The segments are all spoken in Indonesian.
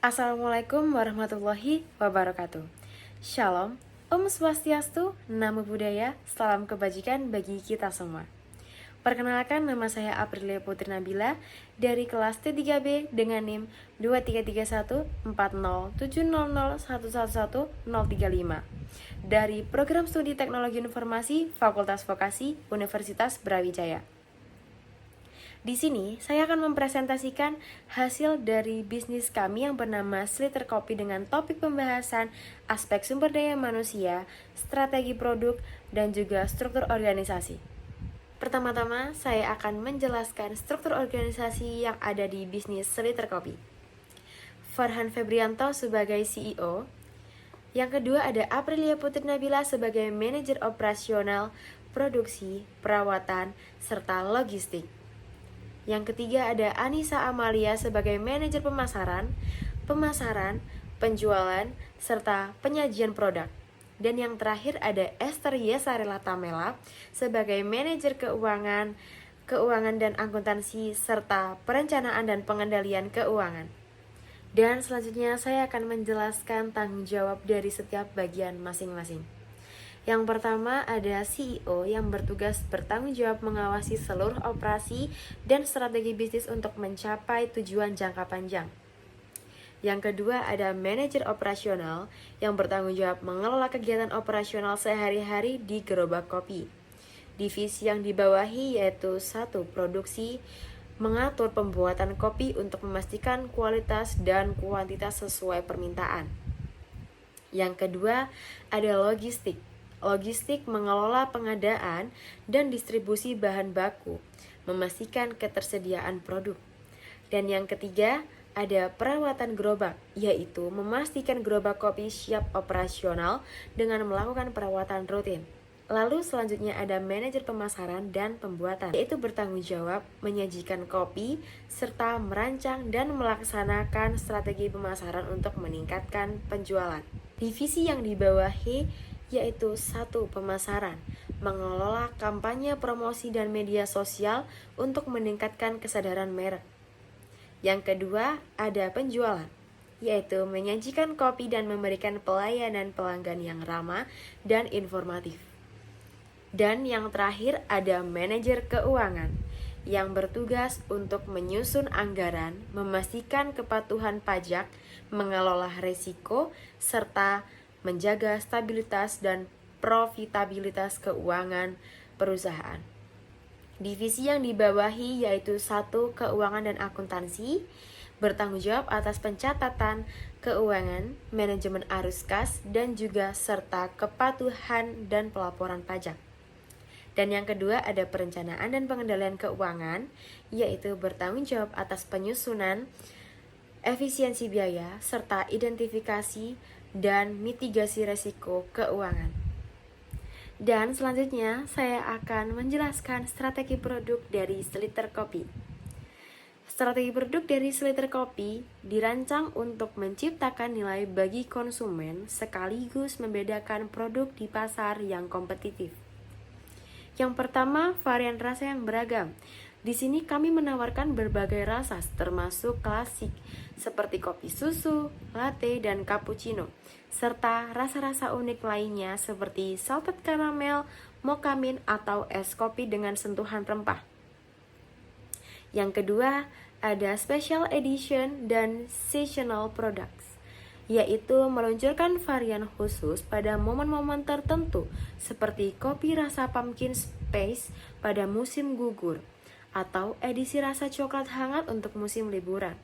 Assalamualaikum warahmatullahi wabarakatuh. Shalom, Om Swastiastu, Namo Buddhaya, salam kebajikan bagi kita semua. Perkenalkan, nama saya Aprilia Putri Nabila dari kelas T3B dengan NIM 2331407001111035 dari Program Studi Teknologi Informasi Fakultas Vokasi Universitas Brawijaya. Di sini, saya akan mempresentasikan hasil dari bisnis kami yang bernama Sliter Kopi dengan topik pembahasan aspek sumber daya manusia, strategi produk, dan juga struktur organisasi. Pertama-tama, saya akan menjelaskan struktur organisasi yang ada di bisnis Sliter Kopi. Farhan Febrianto sebagai CEO. Yang kedua ada Aprilia Putri Nabila sebagai manajer operasional, produksi, perawatan, serta logistik. Yang ketiga ada Anissa Amalia sebagai manajer pemasaran, penjualan, serta penyajian produk. Dan yang terakhir ada Esther Yesarela Tamela sebagai manajer keuangan dan akuntansi, serta perencanaan dan pengendalian keuangan. Dan selanjutnya saya akan menjelaskan tanggung jawab dari setiap bagian masing-masing. Yang pertama ada CEO yang bertugas bertanggung jawab mengawasi seluruh operasi dan strategi bisnis untuk mencapai tujuan jangka panjang. Yang kedua ada manajer operasional yang bertanggung jawab mengelola kegiatan operasional sehari-hari di gerobak kopi. Divisi yang dibawahi yaitu 1. Produksi, mengatur pembuatan kopi untuk memastikan kualitas dan kuantitas sesuai permintaan. Yang kedua ada logistik. Logistik mengelola pengadaan dan distribusi bahan baku, memastikan ketersediaan produk. Dan yang ketiga, ada perawatan gerobak, yaitu memastikan gerobak kopi siap operasional dengan melakukan perawatan rutin. Lalu selanjutnya ada manajer pemasaran dan pembuatan, yaitu bertanggung jawab menyajikan kopi serta merancang dan melaksanakan strategi pemasaran untuk meningkatkan penjualan. Divisi yang dibawahi yaitu 1. Pemasaran, mengelola kampanye promosi dan media sosial untuk meningkatkan kesadaran merek. Yang kedua, ada penjualan, yaitu menyajikan kopi dan memberikan pelayanan pelanggan yang ramah dan informatif. Dan yang terakhir ada manajer keuangan, yang bertugas untuk menyusun anggaran, memastikan kepatuhan pajak, mengelola risiko, serta menjaga stabilitas dan profitabilitas keuangan perusahaan. Divisi yang dibawahi yaitu 1. Keuangan dan akuntansi, bertanggung jawab atas pencatatan keuangan, manajemen arus kas, dan juga serta kepatuhan dan pelaporan pajak. Dan yang kedua ada perencanaan dan pengendalian keuangan, yaitu bertanggung jawab atas penyusunan, efisiensi biaya, serta identifikasi dan mitigasi risiko keuangan. Dan selanjutnya saya akan menjelaskan strategi produk dari Sliter Kopi. Strategi produk dari Sliter Kopi dirancang untuk menciptakan nilai bagi konsumen sekaligus membedakan produk di pasar yang kompetitif. Yang pertama, varian rasa yang beragam. Di sini kami menawarkan berbagai rasa termasuk klasik seperti kopi susu, latte, dan cappuccino, serta rasa-rasa unik lainnya seperti salted caramel, mocha mint, atau es kopi dengan sentuhan rempah. Yang kedua, ada special edition dan seasonal products, yaitu meluncurkan varian khusus pada momen-momen tertentu seperti kopi rasa pumpkin spice pada musim gugur, atau edisi rasa coklat hangat untuk musim liburan.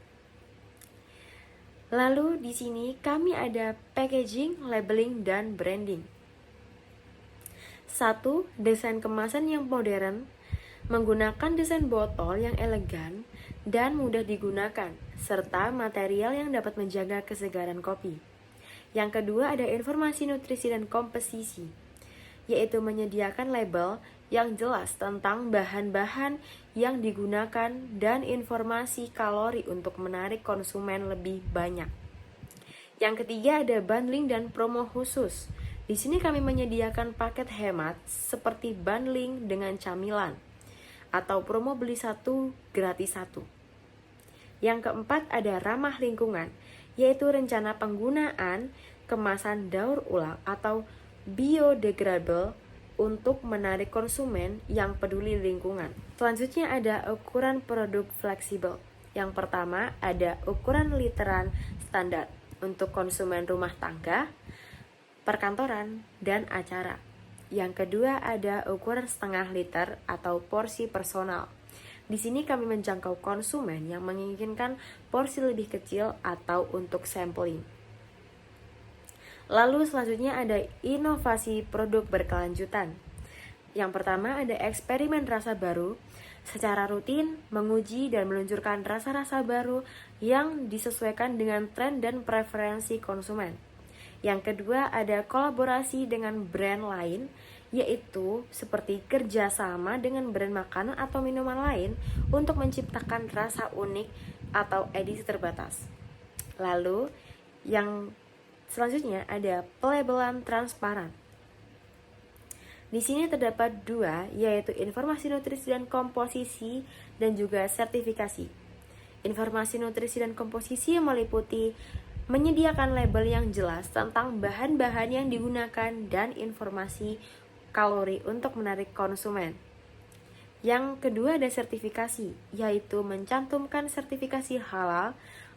Lalu di sini kami ada packaging, labeling, dan branding. 1. Desain kemasan yang modern, menggunakan desain botol yang elegan dan mudah digunakan, serta material yang dapat menjaga kesegaran kopi. Yang kedua ada informasi nutrisi dan komposisi, yaitu menyediakan label yang jelas tentang bahan-bahan yang digunakan dan informasi kalori untuk menarik konsumen lebih banyak. Yang ketiga ada bundling dan promo khusus. Di sini kami menyediakan paket hemat seperti bundling dengan camilan atau promo beli 1 gratis 1. Yang keempat ada ramah lingkungan, yaitu rencana penggunaan kemasan daur ulang atau biodegradable untuk menarik konsumen yang peduli lingkungan. Selanjutnya ada ukuran produk fleksibel. Yang pertama ada ukuran literan standar untuk konsumen rumah tangga, perkantoran, dan acara. Yang kedua ada ukuran setengah liter atau porsi personal. Di sini kami menjangkau konsumen yang menginginkan porsi lebih kecil atau untuk sampling. Lalu selanjutnya ada inovasi produk berkelanjutan. Yang pertama ada eksperimen rasa baru. Secara rutin menguji dan meluncurkan rasa-rasa baru yang disesuaikan dengan tren dan preferensi konsumen. Yang kedua ada kolaborasi dengan brand lain, yaitu seperti kerjasama dengan brand makanan atau minuman lain untuk menciptakan rasa unik atau edisi terbatas. Lalu yang selanjutnya ada pelabelan transparan. Di sini terdapat dua, yaitu informasi nutrisi dan komposisi dan juga sertifikasi. Informasi nutrisi dan komposisi meliputi menyediakan label yang jelas tentang bahan-bahan yang digunakan dan informasi kalori untuk menarik konsumen. Yang kedua ada sertifikasi, yaitu mencantumkan sertifikasi halal,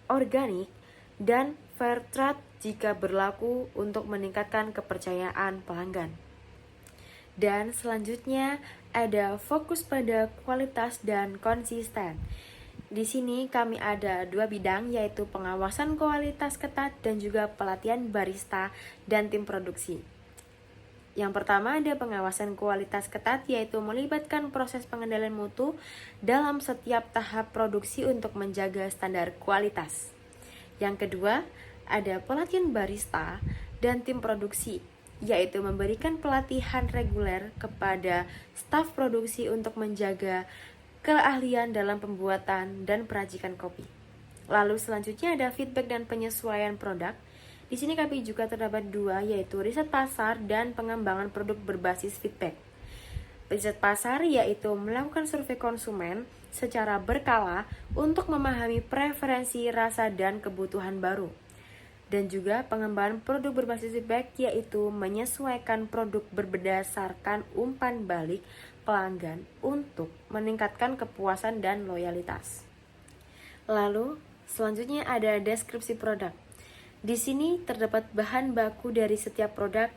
organik, dan fair trade jika berlaku untuk meningkatkan kepercayaan pelanggan. Dan selanjutnya ada fokus pada kualitas dan konsisten. Di sini kami ada dua bidang, yaitu pengawasan kualitas ketat dan juga pelatihan barista dan tim produksi. Yang pertama ada pengawasan kualitas ketat, yaitu melibatkan proses pengendalian mutu dalam setiap tahap produksi untuk menjaga standar kualitas. Yang kedua ada pelatihan barista dan tim produksi, yaitu memberikan pelatihan reguler kepada staf produksi untuk menjaga keahlian dalam pembuatan dan peracikan kopi. Lalu selanjutnya ada feedback dan penyesuaian produk. Di sini kami juga terdapat dua, yaitu riset pasar dan pengembangan produk berbasis feedback. Riset pasar yaitu melakukan survei konsumen secara berkala untuk memahami preferensi, rasa, dan kebutuhan baru. Dan juga pengembangan produk berbasis feedback yaitu menyesuaikan produk berdasarkan umpan balik pelanggan untuk meningkatkan kepuasan dan loyalitas. Lalu selanjutnya ada deskripsi produk. Di sini terdapat bahan baku dari setiap produk.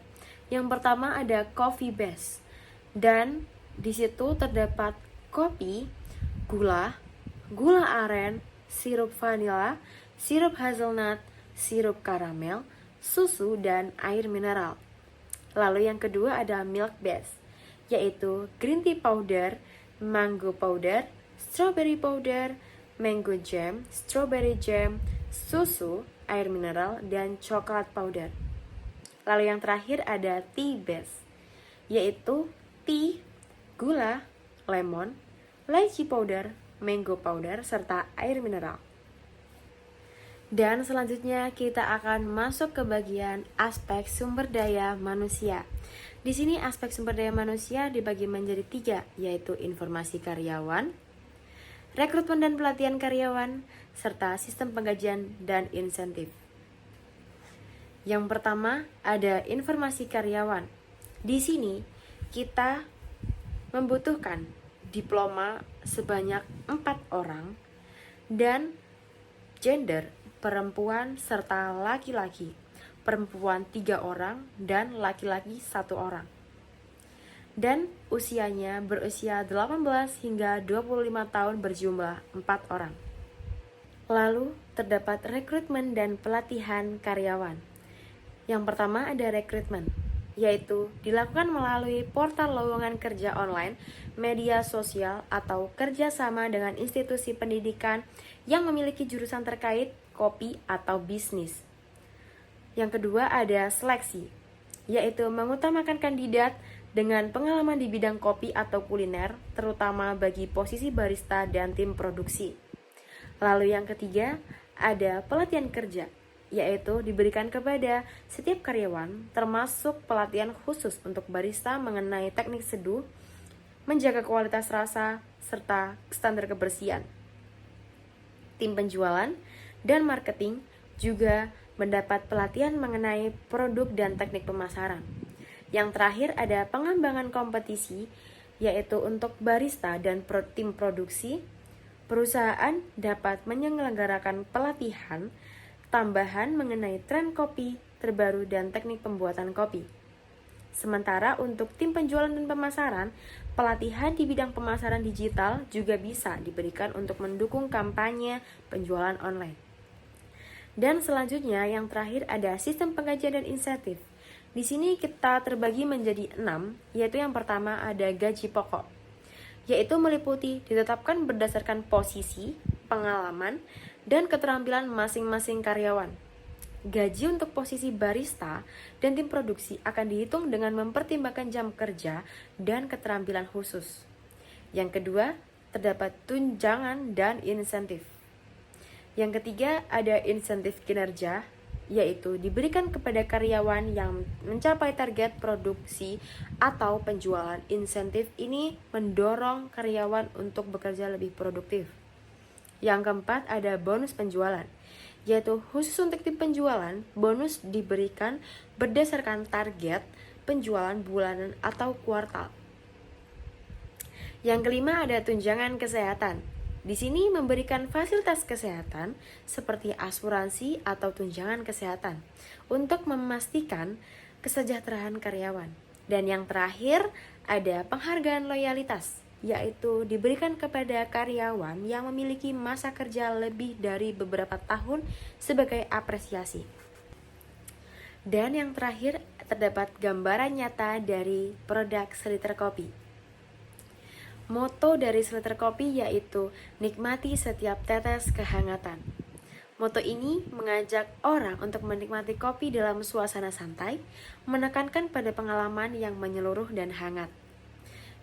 Yang pertama ada coffee base, dan di situ terdapat kopi, gula aren, sirup vanila, sirup hazelnut, sirup karamel, susu, dan air mineral. Lalu yang kedua ada milk base, yaitu green tea powder, mango powder, strawberry powder, mango jam, strawberry jam, susu, air mineral, dan coklat powder. Lalu yang terakhir ada tea base, yaitu tea, gula, lemon, lychee powder, mango powder, serta air mineral. Dan selanjutnya kita akan masuk ke bagian aspek sumber daya manusia. Di sini aspek sumber daya manusia dibagi menjadi 3, yaitu informasi karyawan, rekrutmen dan pelatihan karyawan, serta sistem penggajian dan insentif. Yang pertama ada informasi karyawan. Di sini kita membutuhkan diploma sebanyak 4 orang dan gender perempuan serta laki-laki, perempuan 3 orang dan laki-laki 1 orang. Dan usianya berusia 18 hingga 25 tahun berjumlah 4 orang. Lalu terdapat rekrutmen dan pelatihan karyawan. Yang pertama ada rekrutmen, yaitu dilakukan melalui portal lowongan kerja online, media sosial, atau kerjasama dengan institusi pendidikan yang memiliki jurusan terkait kopi atau bisnis. Yang kedua ada seleksi, yaitu mengutamakan kandidat dengan pengalaman di bidang kopi atau kuliner, terutama bagi posisi barista dan tim produksi. Lalu yang ketiga ada pelatihan kerja, yaitu diberikan kepada setiap karyawan, termasuk pelatihan khusus untuk barista mengenai teknik seduh, menjaga kualitas rasa, serta standar kebersihan. Tim penjualan dan marketing Juga mendapat pelatihan mengenai produk dan teknik pemasaran. Yang terakhir ada pengembangan kompetisi, yaitu untuk barista dan tim produksi. Perusahaan dapat menyelenggarakan pelatihan tambahan mengenai tren kopi terbaru dan teknik pembuatan kopi. Sementara untuk tim penjualan dan pemasaran, pelatihan di bidang pemasaran digital juga bisa diberikan untuk mendukung kampanye penjualan online. Dan selanjutnya yang terakhir ada sistem penggajian dan insentif. Di sini kita terbagi menjadi 6, yaitu yang pertama ada gaji pokok, yaitu meliputi ditetapkan berdasarkan posisi, pengalaman, dan keterampilan masing-masing karyawan. Gaji untuk posisi barista dan tim produksi akan dihitung dengan mempertimbangkan jam kerja dan keterampilan khusus. Yang kedua, terdapat tunjangan dan insentif. Yang ketiga, ada insentif kinerja, yaitu diberikan kepada karyawan yang mencapai target produksi atau penjualan. Insentif ini mendorong karyawan untuk bekerja lebih produktif. Yang keempat, ada bonus penjualan, yaitu khusus untuk tim penjualan, bonus diberikan berdasarkan target penjualan bulanan atau kuartal. Yang kelima ada tunjangan kesehatan. Di sini memberikan fasilitas kesehatan seperti asuransi atau tunjangan kesehatan untuk memastikan kesejahteraan karyawan. Dan yang terakhir ada penghargaan loyalitas, yaitu diberikan kepada karyawan yang memiliki masa kerja lebih dari beberapa tahun sebagai apresiasi. Dan yang terakhir terdapat gambaran nyata dari produk seliter kopi. Moto dari seliter kopi yaitu nikmati setiap tetes kehangatan. Moto ini mengajak orang untuk menikmati kopi dalam suasana santai, menekankan pada pengalaman yang menyeluruh dan hangat.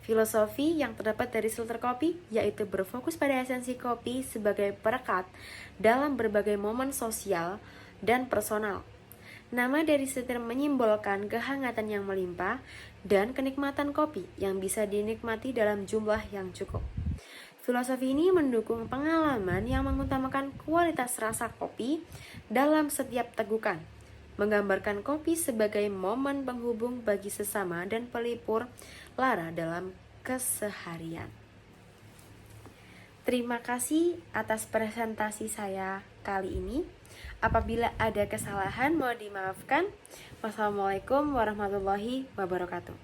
Filosofi yang terdapat dari seliter kopi yaitu berfokus pada esensi kopi sebagai perekat dalam berbagai momen sosial dan personal. Nama dari seliter menyimbolkan kehangatan yang melimpah dan kenikmatan kopi yang bisa dinikmati dalam jumlah yang cukup. Filosofi ini mendukung pengalaman yang mengutamakan kualitas rasa kopi dalam setiap tegukan, menggambarkan kopi sebagai momen penghubung bagi sesama dan pelipur lara dalam keseharian. Terima kasih atas presentasi saya kali ini. Apabila ada kesalahan mohon dimaafkan. Wassalamualaikum warahmatullahi wabarakatuh.